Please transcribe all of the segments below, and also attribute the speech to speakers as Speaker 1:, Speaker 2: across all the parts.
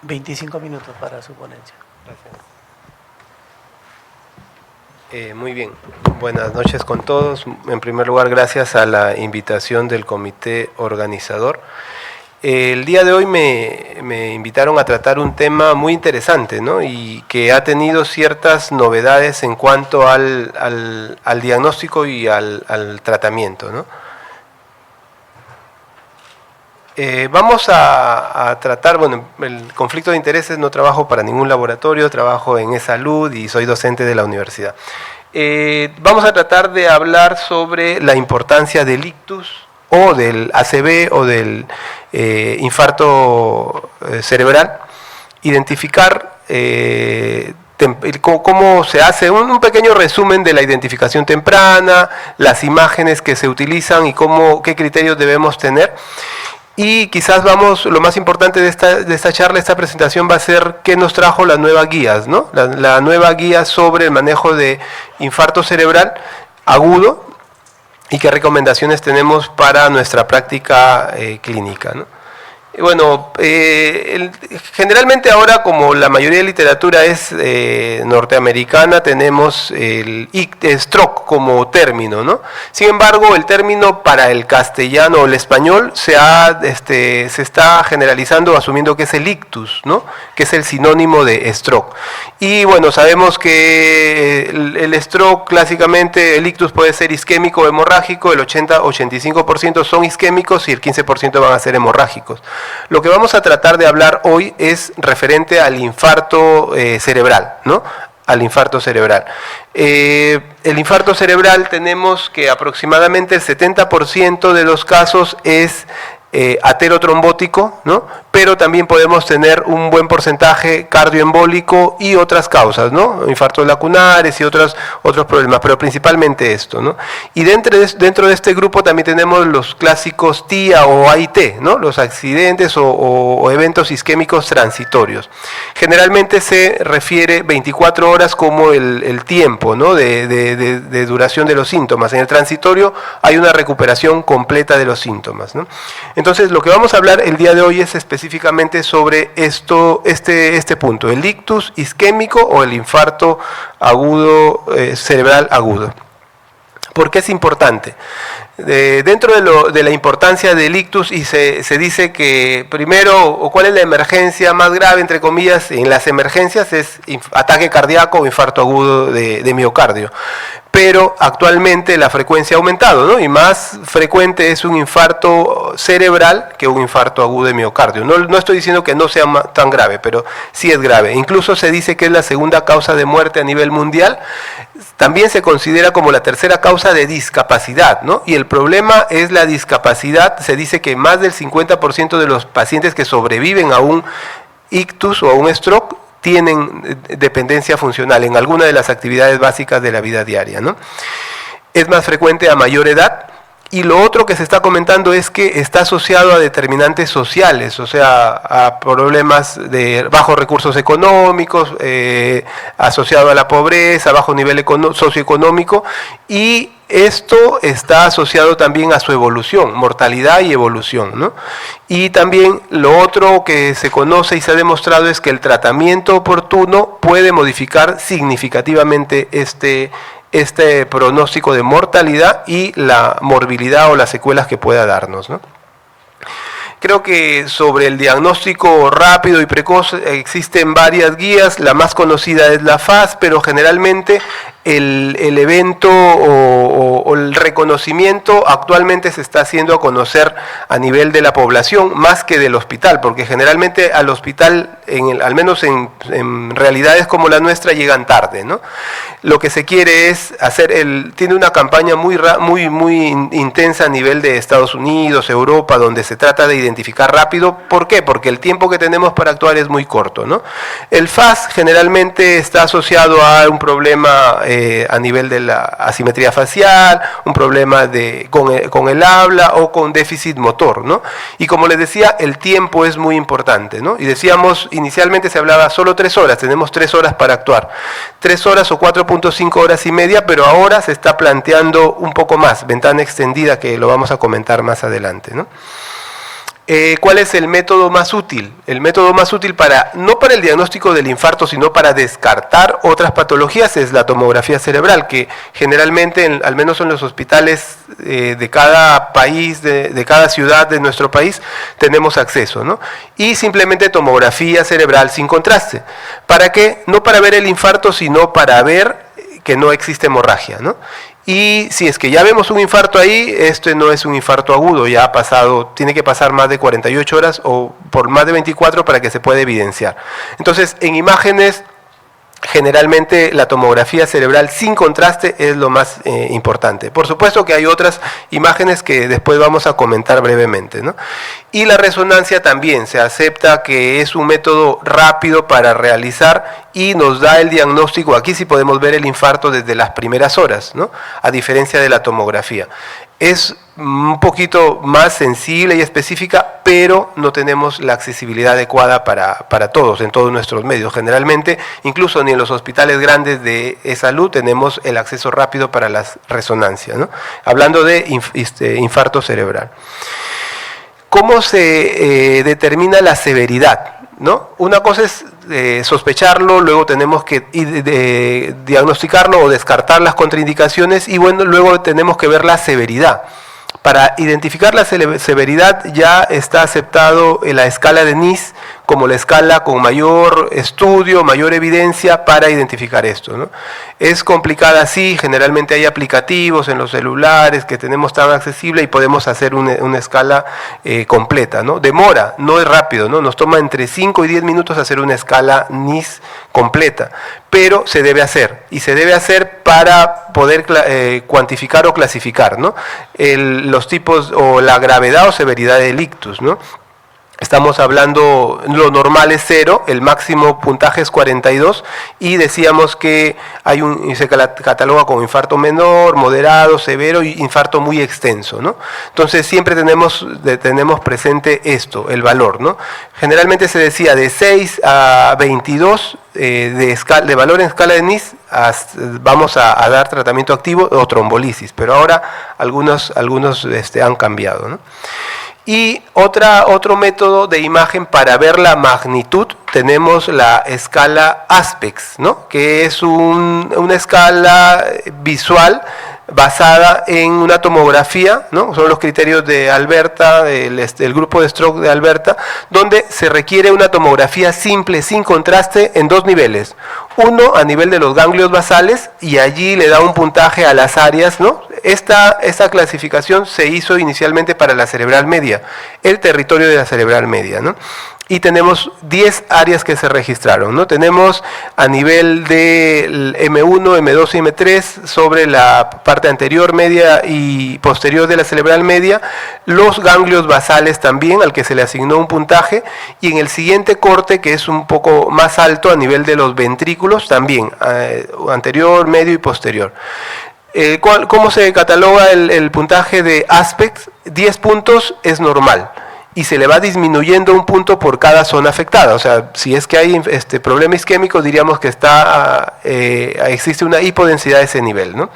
Speaker 1: 25 minutos para su ponencia.
Speaker 2: Gracias. Muy bien, buenas noches con todos. En primer lugar, gracias a la invitación del comité organizador. El día de hoy me invitaron a tratar un tema muy interesante, ¿no? Y que ha tenido ciertas novedades en cuanto al diagnóstico y al tratamiento, ¿no? Vamos a tratar, bueno, el conflicto de intereses. No trabajo para ningún laboratorio, trabajo en eSalud y soy docente de la universidad. Vamos a tratar de hablar sobre la importancia del ictus o del ACV o del infarto cerebral, identificar cómo se hace un pequeño resumen de la identificación temprana, las imágenes que se utilizan y qué criterios debemos tener. Y quizás lo más importante de esta charla, esta presentación, va a ser qué nos trajo las nuevas guías, ¿no? La nueva guía sobre el manejo de infarto cerebral agudo y qué recomendaciones tenemos para nuestra práctica clínica, ¿no? Y bueno, generalmente ahora, como la mayoría de literatura es norteamericana, tenemos el stroke como término, ¿no? Sin embargo, el término para el castellano o el español se está generalizando, asumiendo que es el ictus, ¿no? Que es el sinónimo de stroke. Y bueno, sabemos que el stroke, clásicamente, el ictus puede ser isquémico o hemorrágico. El 80-85% son isquémicos y el 15% van a ser hemorrágicos. Lo que vamos a tratar de hablar hoy es referente al infarto cerebral, ¿no? Al infarto cerebral. El infarto cerebral, tenemos que aproximadamente el 70% de los casos es aterotrombótico, ¿no? Pero también podemos tener un buen porcentaje cardioembólico y otras causas, ¿no? Infartos lacunares y otros problemas, pero principalmente esto, ¿no? Y dentro de este grupo también tenemos los clásicos TIA o AIT, ¿no? Los accidentes o eventos isquémicos transitorios. Generalmente se refiere 24 horas como el tiempo, ¿no? de duración de los síntomas. En el transitorio hay una recuperación completa de los síntomas, ¿no? Entonces, lo que vamos a hablar el día de hoy es específicamente sobre este punto, el ictus isquémico o el infarto agudo, cerebral agudo. ¿Por qué es importante? Dentro de la importancia del ictus, y se dice que primero, o cuál es la emergencia más grave, entre comillas, en las emergencias es ataque cardíaco o infarto agudo de miocardio. Pero actualmente la frecuencia ha aumentado, ¿no? Y más frecuente es un infarto cerebral que un infarto agudo de miocardio. No estoy diciendo que no sea tan grave, pero sí es grave. Incluso se dice que es la segunda causa de muerte a nivel mundial. También se considera como la tercera causa de discapacidad, ¿no? Y el problema es la discapacidad. Se dice que más del 50% de los pacientes que sobreviven a un ictus o a un stroke tienen dependencia funcional en alguna de las actividades básicas de la vida diaria, ¿no? Es más frecuente a mayor edad. Y lo otro que se está comentando es que está asociado a determinantes sociales, o sea, a problemas de bajos recursos económicos, asociado a la pobreza, bajo nivel socioeconómico, y esto está asociado también a su evolución, mortalidad y evolución, ¿no? Y también lo otro que se conoce y se ha demostrado es que el tratamiento oportuno puede modificar significativamente este pronóstico de mortalidad y la morbilidad o las secuelas que pueda darnos, ¿no? Creo que sobre el diagnóstico rápido y precoz existen varias guías. La más conocida es la FAS, pero generalmente el evento o el reconocimiento actualmente se está haciendo a conocer a nivel de la población más que del hospital, porque generalmente al hospital, al menos en realidades como la nuestra, llegan tarde, ¿no? Lo que se quiere es tiene una campaña muy intensa a nivel de Estados Unidos, Europa, donde se trata de identificar rápido. ¿Por qué? Porque el tiempo que tenemos para actuar es muy corto, ¿no? El FAS generalmente está asociado a un problema a nivel de la asimetría facial, un problema con el habla o con déficit motor, ¿no? Y como les decía, el tiempo es muy importante, ¿no? Y decíamos, inicialmente se hablaba solo 3 horas, tenemos 3 horas para actuar. 3 horas o 4.5 horas y media, pero ahora se está planteando un poco más, ventana extendida, que lo vamos a comentar más adelante, ¿no? ¿Cuál es el método más útil? El método más útil no para el diagnóstico del infarto, sino para descartar otras patologías es la tomografía cerebral, que generalmente, al menos en los hospitales de cada país, de cada ciudad de nuestro país, tenemos acceso, ¿no? Y simplemente tomografía cerebral sin contraste. ¿Para qué? No para ver el infarto, sino para ver que no existe hemorragia, ¿no? Y si es que ya vemos un infarto ahí, este no es un infarto agudo, ya ha pasado, tiene que pasar más de 48 horas o por más de 24 para que se pueda evidenciar. Entonces, en imágenes, generalmente la tomografía cerebral sin contraste es lo más importante. Por supuesto que hay otras imágenes que después vamos a comentar brevemente, ¿no? Y la resonancia también se acepta que es un método rápido para realizar y nos da el diagnóstico. Aquí sí podemos ver el infarto desde las primeras horas, ¿no? A diferencia de la tomografía. Es un poquito más sensible y específica, pero no tenemos la accesibilidad adecuada para todos, en todos nuestros medios. Generalmente, incluso ni en los hospitales grandes de salud tenemos el acceso rápido para las resonancias, ¿no? Hablando de infarto cerebral. ¿Cómo se determina la severidad? ¿No? Una cosa es sospecharlo, luego tenemos que diagnosticarlo o descartar las contraindicaciones y bueno, luego tenemos que ver la severidad. Para identificar la severidad ya está aceptado en la escala de NIS como la escala con mayor estudio, mayor evidencia para identificar esto, ¿no? Es complicada, sí, generalmente hay aplicativos en los celulares que tenemos tan accesible y podemos hacer una escala completa, ¿no? Demora, no es rápido, ¿no? Nos toma entre 5 y 10 minutos hacer una escala NIS completa, pero se debe hacer, y se debe hacer para poder cuantificar o clasificar, ¿no? Los tipos o la gravedad o severidad del ictus, ¿no? Estamos hablando, lo normal es 0, el máximo puntaje es 42 y decíamos que se cataloga como infarto menor, moderado, severo y infarto muy extenso, ¿no? Entonces siempre tenemos presente esto, el valor, ¿no? Generalmente se decía de 6 a 22 de valor en escala de NIS, vamos a dar tratamiento activo o trombolisis, pero ahora algunos han cambiado, ¿no? Y otro método de imagen para ver la magnitud, tenemos la escala ASPEX, ¿no? Que es una escala visual basada en una tomografía, ¿no? Son los criterios de Alberta, el grupo de Stroke de Alberta, donde se requiere una tomografía simple, sin contraste, en 2 niveles. Uno a nivel de los ganglios basales y allí le da un puntaje a las áreas, ¿no? Esta clasificación se hizo inicialmente para la cerebral media, el territorio de la cerebral media, ¿no? Y tenemos 10 áreas que se registraron, ¿no? Tenemos a nivel del M1, M2 y M3 sobre la parte anterior, media y posterior de la cerebral media, los ganglios basales también, al que se le asignó un puntaje, y en el siguiente corte, que es un poco más alto a nivel de los ventrículos, también, anterior, medio y posterior. ¿Cómo se cataloga el puntaje de ASPEX? 10 puntos es normal. Y se le va disminuyendo un punto por cada zona afectada. O sea, si es que hay problema isquémico, diríamos que existe una hipodensidad de ese nivel, ¿no?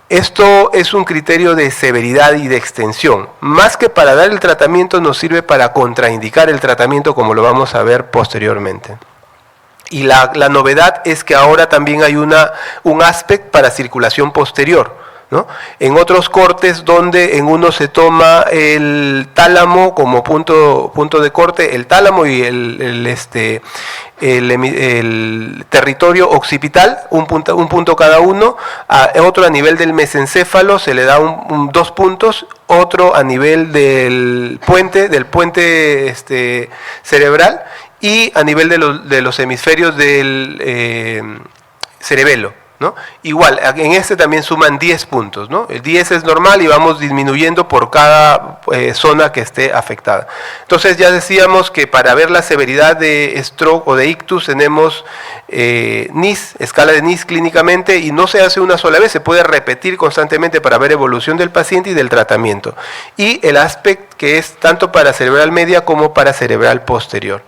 Speaker 2: Esto es un criterio de severidad y de extensión. Más que para dar el tratamiento, nos sirve para contraindicar el tratamiento, como lo vamos a ver posteriormente. Y la novedad es que ahora también hay un aspecto para circulación posterior, ¿no? En otros cortes, donde en uno se toma el tálamo como punto de corte, el tálamo y el territorio occipital, un punto cada uno, otro a nivel del mesencéfalo se le da 2 puntos, otro a nivel del puente cerebral y a nivel de los hemisferios del cerebelo, ¿no? Igual, en este también suman 10 puntos, ¿no? El 10 es normal y vamos disminuyendo por cada zona que esté afectada. Entonces ya decíamos que para ver la severidad de stroke o de ictus tenemos NIS, escala de NIS clínicamente, y no se hace una sola vez, se puede repetir constantemente para ver evolución del paciente y del tratamiento. Y el aspecto que es tanto para cerebral media como para cerebral posterior.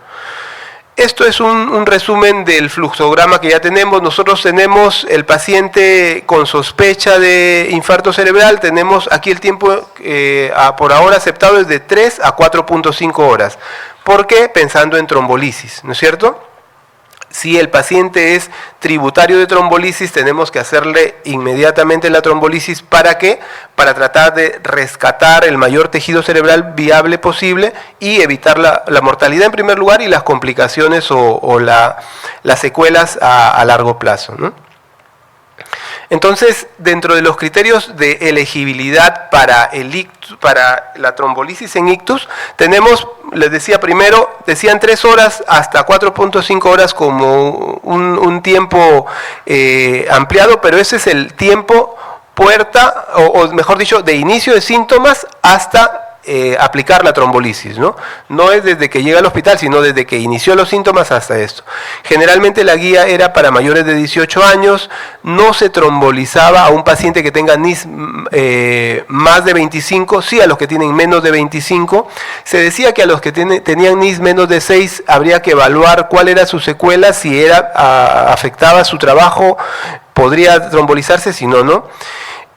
Speaker 2: Esto es un resumen del fluxograma que ya tenemos. Nosotros tenemos el paciente con sospecha de infarto cerebral. Tenemos aquí el tiempo por ahora aceptado es de 3 a 4.5 horas. ¿Por qué? Pensando en trombolisis, ¿no es cierto? Si el paciente es tributario de trombolisis, tenemos que hacerle inmediatamente la trombolisis. ¿Para qué? Para tratar de rescatar el mayor tejido cerebral viable posible y evitar la mortalidad en primer lugar y las complicaciones o las secuelas a largo plazo, ¿no? Entonces, dentro de los criterios de elegibilidad para la trombolisis en ictus, tenemos, les decía primero, decían 3 horas hasta 4.5 horas como un tiempo ampliado, pero ese es el tiempo puerta, o mejor dicho, de inicio de síntomas hasta aplicar la trombolisis, ¿no? No es desde que llega al hospital, sino desde que inició los síntomas hasta esto. Generalmente la guía era para mayores de 18 años, no se trombolizaba a un paciente que tenga NIS más de 25, sí a los que tienen menos de 25. Se decía que a los que tenían NIS menos de 6 habría que evaluar cuál era su secuela, si afectaba su trabajo, podría trombolizarse, si no, no.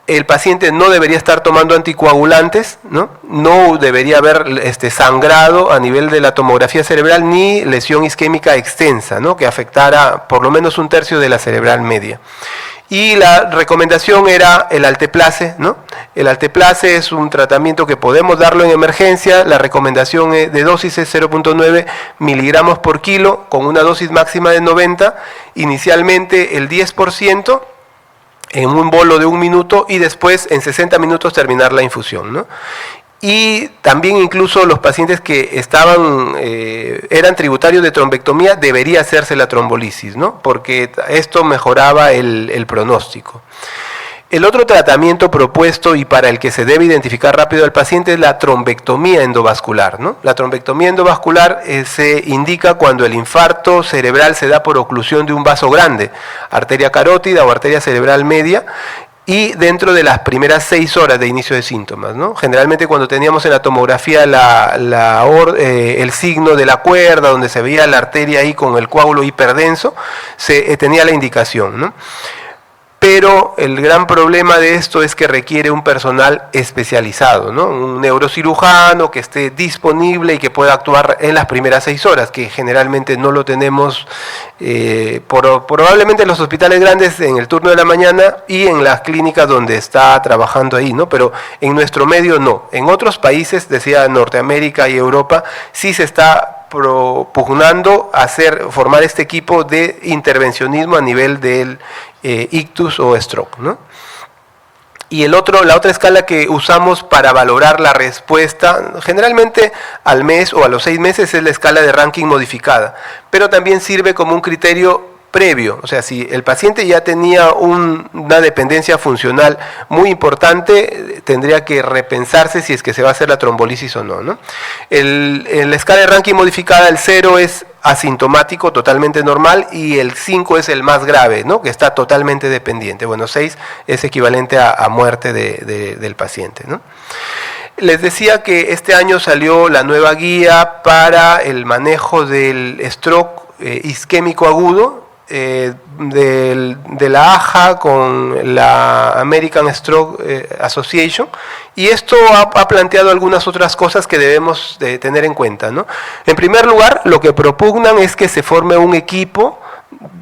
Speaker 2: El paciente no debería estar tomando anticoagulantes, no debería haber sangrado a nivel de la tomografía cerebral ni lesión isquémica extensa, ¿no? Que afectara por lo menos 1/3 de la cerebral media. Y la recomendación era el alteplase, ¿no? El alteplase es un tratamiento que podemos darlo en emergencia. La recomendación de dosis es 0.9 miligramos por kilo con una dosis máxima de 90. Inicialmente el 10%. En un bolo de 1 minuto y después en 60 minutos terminar la infusión, ¿no? Y también incluso los pacientes que eran tributarios de trombectomía debería hacerse la trombolisis, ¿no? Porque esto mejoraba el pronóstico. El otro tratamiento propuesto y para el que se debe identificar rápido al paciente es la trombectomía endovascular, ¿no? La trombectomía endovascular se indica cuando el infarto cerebral se da por oclusión de un vaso grande, arteria carótida o arteria cerebral media, y dentro de las primeras 6 horas de inicio de síntomas, ¿no? Generalmente cuando teníamos en la tomografía el signo de la cuerda, donde se veía la arteria ahí con el coágulo hiperdenso, se tenía la indicación, ¿no? Pero el gran problema de esto es que requiere un personal especializado, ¿no? Un neurocirujano que esté disponible y que pueda actuar en las primeras 6 horas, que generalmente no lo tenemos probablemente en los hospitales grandes en el turno de la mañana y en las clínicas donde está trabajando ahí, ¿no? Pero en nuestro medio no. En otros países, decía Norteamérica y Europa, sí se está propugnando formar este equipo de intervencionismo a nivel del ictus o stroke, ¿no? Y la otra escala que usamos para valorar la respuesta, generalmente al mes o a los 6 meses, es la escala de ranking modificada, pero también sirve como un criterio previo. O sea, si el paciente ya tenía una dependencia funcional muy importante, tendría que repensarse si es que se va a hacer la trombolisis o no, ¿no? En la escala de ranking modificada, el 0 es asintomático, totalmente normal, y el 5 es el más grave, ¿no? Que está totalmente dependiente. Bueno, 6 es equivalente a muerte del paciente, ¿no? Les decía que este año salió la nueva guía para el manejo del stroke isquémico agudo, de la AJA con la American Stroke Association, y esto ha planteado algunas otras cosas que debemos de tener en cuenta, ¿no? En primer lugar, lo que propugnan es que se forme un equipo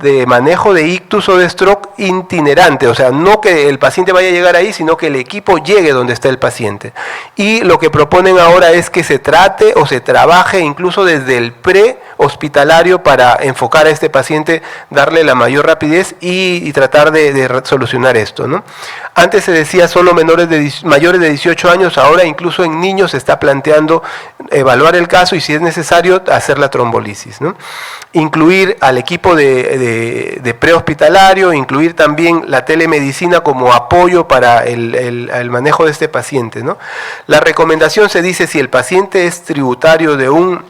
Speaker 2: de manejo de ictus o de stroke itinerante, o sea, no que el paciente vaya a llegar ahí, sino que el equipo llegue donde está el paciente. Y lo que proponen ahora es que se trate o se trabaje incluso desde el prehospitalario para enfocar a este paciente, darle la mayor rapidez y tratar de solucionar esto, ¿no? Antes se decía solo mayores de 18 años, ahora incluso en niños se está planteando evaluar el caso y si es necesario hacer la trombolisis, ¿no? Incluir al equipo de prehospitalario, incluir también la telemedicina como apoyo para el manejo de este paciente, ¿no? La recomendación se dice si el paciente es tributario de un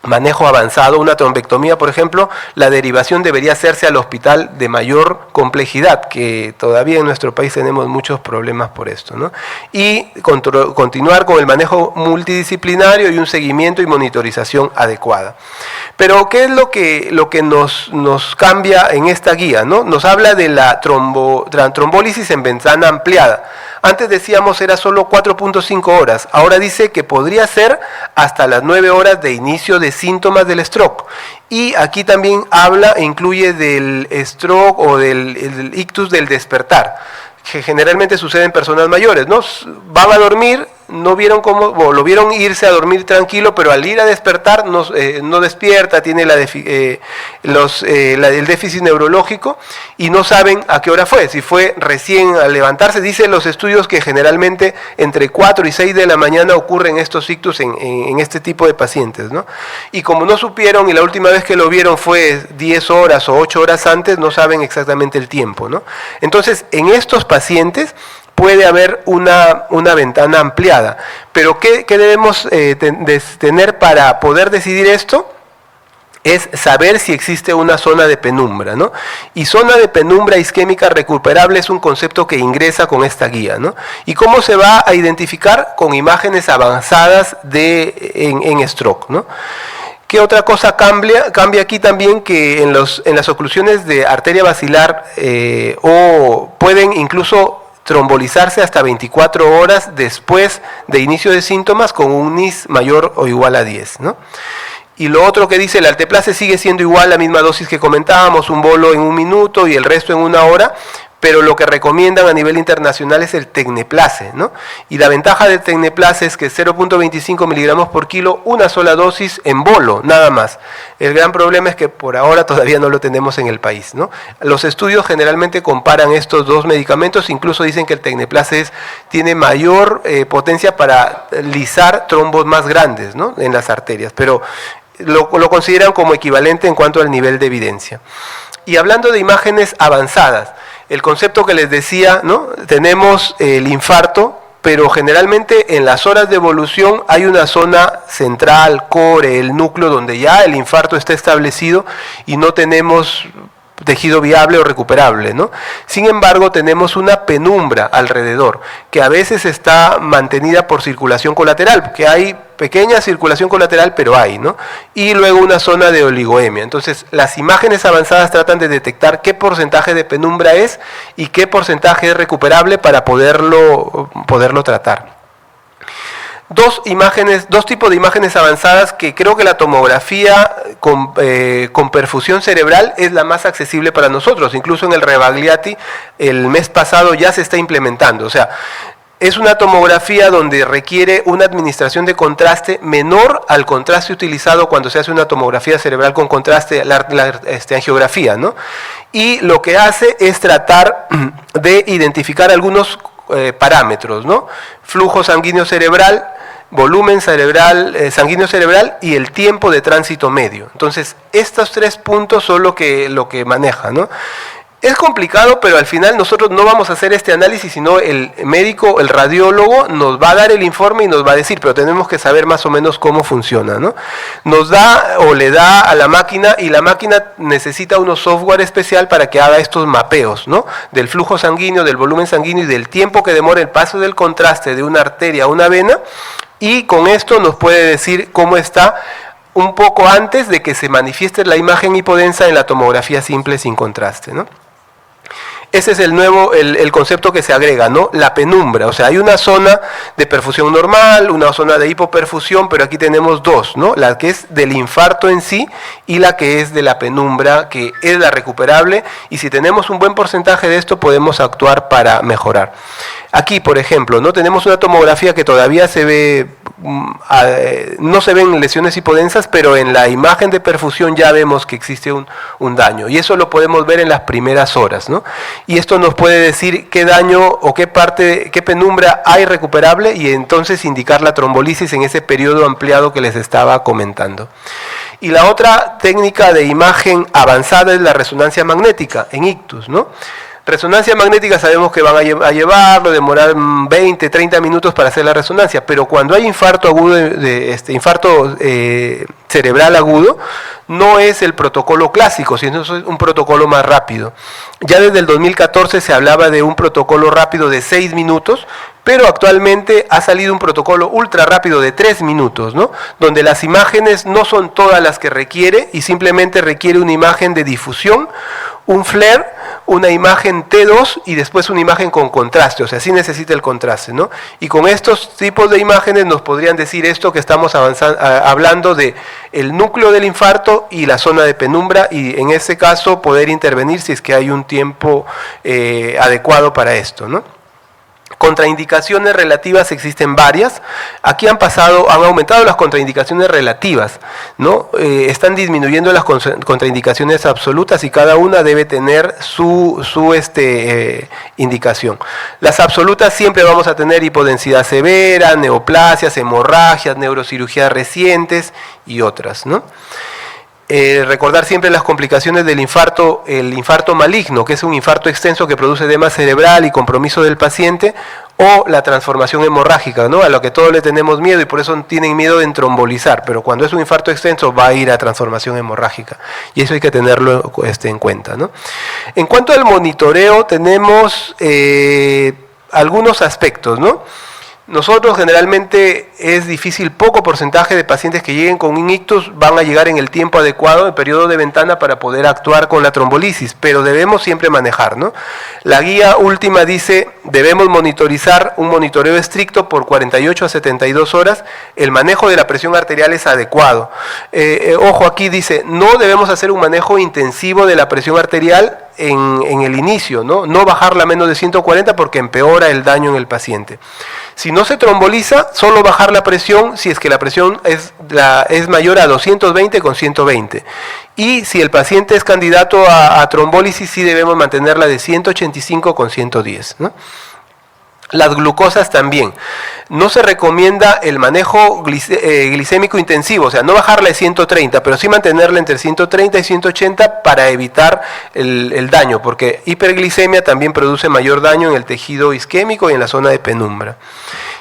Speaker 2: manejo avanzado, una trombectomía, por ejemplo, la derivación debería hacerse al hospital de mayor complejidad, que todavía en nuestro país tenemos muchos problemas por esto, ¿no? Y continuar con el manejo multidisciplinario y un seguimiento y monitorización adecuada. Pero, ¿qué es lo que nos cambia en esta guía, ¿no? Nos habla de la trombólisis en ventana ampliada. Antes decíamos era solo 4.5 horas, ahora dice que podría ser hasta las 9 horas de inicio de síntomas del stroke. Y aquí también habla e incluye del stroke o del ictus del despertar, que generalmente sucede en personas mayores, ¿no? Van a dormir, no vieron cómo, o lo vieron irse a dormir tranquilo, pero al ir a despertar no despierta, tiene el déficit neurológico y no saben a qué hora fue. Si fue recién al levantarse, dicen los estudios que generalmente entre 4 y 6 de la mañana ocurren estos ictus en este tipo de pacientes, ¿no? Y como no supieron y la última vez que lo vieron fue 10 horas o 8 horas antes, no saben exactamente el tiempo, ¿no? Entonces, en estos pacientes puede haber una ventana ampliada. Pero ¿qué debemos tener para poder decidir esto? Es saber si existe una zona de penumbra, ¿no? Y zona de penumbra isquémica recuperable es un concepto que ingresa con esta guía, ¿no? ¿Y cómo se va a identificar? Con imágenes avanzadas en stroke, ¿no? ¿Qué otra cosa cambia aquí también? Que en las oclusiones de arteria basilar o pueden incluso trombolizarse hasta 24 horas después de inicio de síntomas con un NIS mayor o igual a 10, ¿no? Y lo otro que dice, el alteplase sigue siendo igual, la misma dosis que comentábamos, un bolo en 1 minuto y el resto en 1 hora, pero lo que recomiendan a nivel internacional es el tecneplase, ¿no? Y la ventaja del tecneplase es que 0.25 miligramos por kilo, una sola dosis en bolo, nada más. El gran problema es que por ahora todavía no lo tenemos en el país, ¿no? Los estudios generalmente comparan estos dos medicamentos, incluso dicen que el tecneplase tiene mayor potencia para lisar trombos más grandes, ¿no? En las arterias, pero lo consideran como equivalente en cuanto al nivel de evidencia. Y hablando de imágenes avanzadas, el concepto que les decía, ¿no? Tenemos el infarto, pero generalmente en las horas de evolución hay una zona central, core, el núcleo, donde ya el infarto está establecido y no tenemos tejido viable o recuperable, ¿no? Sin embargo, tenemos una penumbra alrededor, que a veces está mantenida por circulación colateral, que hay pequeña circulación colateral, pero hay, ¿no? Y luego una zona de oligoemia. Entonces, las imágenes avanzadas tratan de detectar qué porcentaje de penumbra es y qué porcentaje es recuperable para poderlo tratar. Dos tipos de imágenes avanzadas que creo que la tomografía con perfusión cerebral es la más accesible para nosotros. Incluso en el Rebagliati el mes pasado ya se está implementando. O sea, es una tomografía donde requiere una administración de contraste menor al contraste utilizado cuando se hace una tomografía cerebral con contraste, la angiografía, ¿no? Y lo que hace es tratar de identificar algunos parámetros, ¿no? Flujo sanguíneo cerebral, volumen cerebral, sanguíneo cerebral y el tiempo de tránsito medio. Entonces, estos 3 puntos son lo que maneja, ¿no? Es complicado, pero al final nosotros no vamos a hacer este análisis, sino el médico, el radiólogo, nos va a dar el informe y nos va a decir, pero tenemos que saber más o menos cómo funciona, ¿no? Nos da o le da a la máquina y la máquina necesita unos software especial para que haga estos mapeos, ¿no? Del flujo sanguíneo, del volumen sanguíneo y del tiempo que demora el paso del contraste de una arteria a una vena, y con esto nos puede decir cómo está un poco antes de que se manifieste la imagen hipodensa en la tomografía simple sin contraste, ¿no? Ese es el concepto que se agrega, ¿no? La penumbra, o sea, hay una zona de perfusión normal, una zona de hipoperfusión, pero aquí tenemos dos, ¿no? La que es del infarto en sí y la que es de la penumbra, que es la recuperable, y si tenemos un buen porcentaje de esto podemos actuar para mejorar. Aquí, por ejemplo, ¿no? Tenemos una tomografía que todavía se ve, no se ven lesiones hipodensas, pero en la imagen de perfusión ya vemos que existe un daño, y eso lo podemos ver en las primeras horas, ¿no? Y esto nos puede decir qué daño o qué penumbra hay recuperable, y entonces indicar la trombolisis en ese periodo ampliado que les estaba comentando. Y la otra técnica de imagen avanzada es la resonancia magnética en ictus, ¿no? Resonancia magnética sabemos que van a llevarlo, demorar 20, 30 minutos para hacer la resonancia, pero cuando hay infarto agudo, infarto cerebral agudo, no es el protocolo clásico, sino es un protocolo más rápido. Ya desde el 2014 se hablaba de un protocolo rápido de 6 minutos, pero actualmente ha salido un protocolo ultra rápido de 3 minutos, ¿no? Donde las imágenes no son todas las que requiere y simplemente requiere una imagen de difusión, un flare, una imagen T2 y después una imagen con contraste, o sea, sí necesita el contraste, ¿no? Y con estos tipos de imágenes nos podrían decir esto que estamos hablando de el núcleo del infarto y la zona de penumbra, y en ese caso poder intervenir si es que hay un tiempo adecuado para esto, ¿no? Contraindicaciones relativas existen varias. Aquí han aumentado las contraindicaciones relativas, ¿no? Están disminuyendo las contraindicaciones absolutas y cada una debe tener su indicación. Las absolutas siempre vamos a tener hipodensidad severa, neoplasias, hemorragias, neurocirugías recientes y otras, ¿no? Recordar siempre las complicaciones del infarto, el infarto maligno, que es un infarto extenso que produce edema cerebral y compromiso del paciente, o la transformación hemorrágica, ¿no? A lo que todos le tenemos miedo y por eso tienen miedo de trombolizar, pero cuando es un infarto extenso va a ir a transformación hemorrágica y eso hay que tenerlo en cuenta, ¿no? En cuanto al monitoreo tenemos algunos aspectos, ¿no? Nosotros generalmente es difícil, poco porcentaje de pacientes que lleguen con un ictus van a llegar en el tiempo adecuado, en periodo de ventana para poder actuar con la trombolisis, pero debemos siempre manejar, ¿no? La guía última dice, debemos monitorizar un monitoreo estricto por 48 a 72 horas, el manejo de la presión arterial es adecuado. Ojo, aquí dice, no debemos hacer un manejo intensivo de la presión arterial en el inicio, ¿no? No bajarla a menos de 140 porque empeora el daño en el paciente. Si no se tromboliza, solo bajar la presión si es que la presión es mayor a 220 con 120. Y si el paciente es candidato a trombólisis, sí debemos mantenerla de 185 con 110, ¿no? Las glucosas también. No se recomienda el manejo glicémico intensivo, o sea, no bajarla de 130, pero sí mantenerla entre 130 y 180 para evitar el daño, porque hiperglicemia también produce mayor daño en el tejido isquémico y en la zona de penumbra.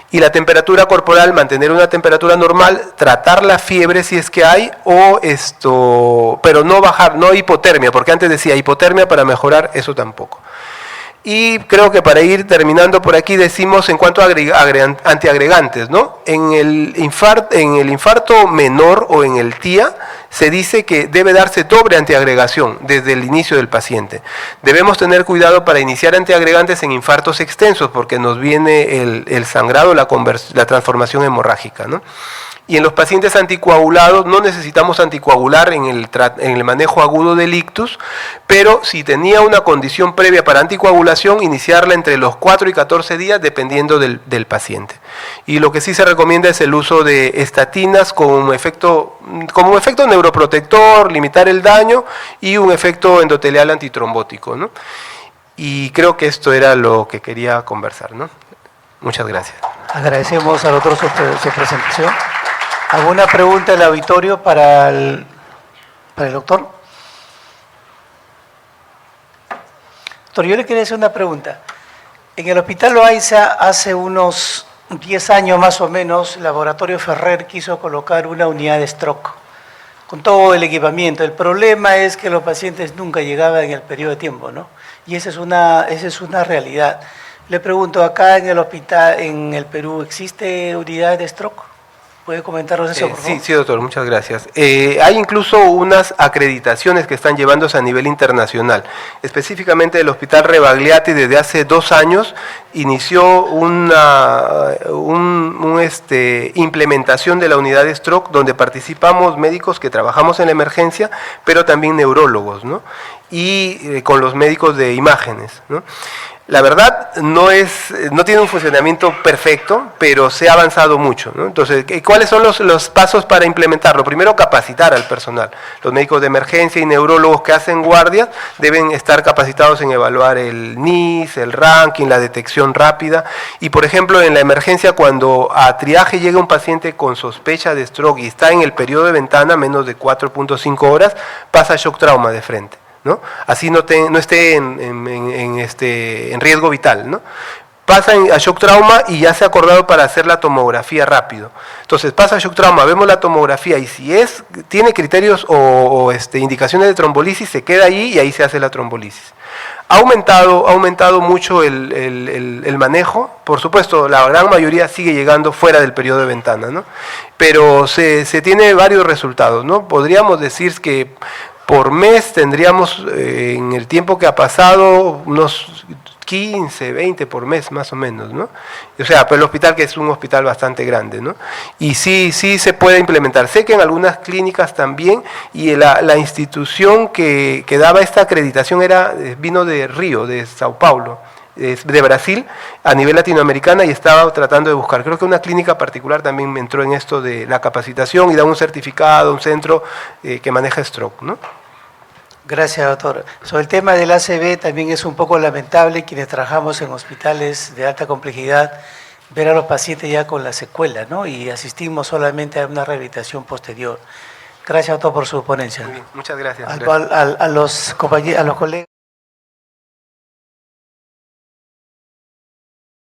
Speaker 2: Y la temperatura corporal, mantener una temperatura normal, tratar la fiebre si es que hay, pero no bajar, no hipotermia, porque antes decía hipotermia para mejorar, eso tampoco. Y creo que para ir terminando por aquí decimos en cuanto a antiagregantes, ¿no? En el infarto menor o en el TIA se dice que debe darse doble antiagregación desde el inicio del paciente. Debemos tener cuidado para iniciar antiagregantes en infartos extensos porque nos viene el sangrado, la transformación hemorrágica, ¿no? Y en los pacientes anticoagulados no necesitamos anticoagular en el manejo agudo del ictus, pero si tenía una condición previa para anticoagulación, iniciarla entre los 4 y 14 días dependiendo del paciente. Y lo que sí se recomienda es el uso de estatinas como efecto neuroprotector, limitar el daño y un efecto endotelial antitrombótico, ¿no? Y creo que esto era lo que quería conversar, ¿no? Muchas gracias.
Speaker 1: Agradecemos al doctor su presentación. ¿Alguna pregunta del auditorio para el doctor? Doctor, yo le quería hacer una pregunta. En el Hospital Loaiza, hace unos 10 años más o menos, el Laboratorio Ferrer quiso colocar una unidad de stroke con todo el equipamiento. El problema es que los pacientes nunca llegaban en el periodo de tiempo, ¿no? Y esa es una realidad. Le pregunto, acá en el hospital, en el Perú, ¿existe unidad de stroke? ¿Puede comentarnos eso, por favor?
Speaker 2: Sí, doctor, muchas gracias. Hay incluso unas acreditaciones que están llevándose a nivel internacional. Específicamente el Hospital Rebagliati desde hace 2 años inició una implementación de la unidad de stroke donde participamos médicos que trabajamos en la emergencia, pero también neurólogos, ¿no? Y con los médicos de imágenes, ¿no? La verdad no tiene un funcionamiento perfecto, pero se ha avanzado mucho, ¿no? Entonces, ¿cuáles son los pasos para implementarlo? Primero, capacitar al personal. Los médicos de emergencia y neurólogos que hacen guardias deben estar capacitados en evaluar el NIS, el ranking, la detección rápida. Y, por ejemplo, en la emergencia, cuando a triaje llega un paciente con sospecha de stroke y está en el periodo de ventana, menos de 4.5 horas, pasa shock trauma de frente, ¿no? Así no esté en riesgo vital, ¿no? pasa a shock trauma y ya se ha acordado para hacer la tomografía rápido. Entonces pasa a shock trauma, vemos la tomografía y si tiene criterios o indicaciones de trombolisis, se queda ahí y ahí se hace la trombolisis. Ha aumentado mucho el manejo, por supuesto la gran mayoría sigue llegando fuera del periodo de ventana, ¿no? Pero se tiene varios resultados, ¿no? Podríamos decir que por mes tendríamos en el tiempo que ha pasado unos 15, 20 por mes más o menos, ¿no? O sea, pero el hospital que es un hospital bastante grande, ¿no? Y sí se puede implementar. Sé que en algunas clínicas también, y la institución que daba esta acreditación vino de Río, de Sao Paulo, de Brasil, a nivel latinoamericana, y estaba tratando de buscar. Creo que una clínica particular también me entró en esto de la capacitación y da un certificado, un centro que maneja stroke, ¿no?
Speaker 1: Gracias, doctor. Sobre el tema del ACV también es un poco lamentable quienes trabajamos en hospitales de alta complejidad ver a los pacientes ya con la secuela, ¿no? Y asistimos solamente a una rehabilitación posterior. Gracias, doctor, por su ponencia.
Speaker 2: Muy bien, muchas gracias.
Speaker 1: A los colegas.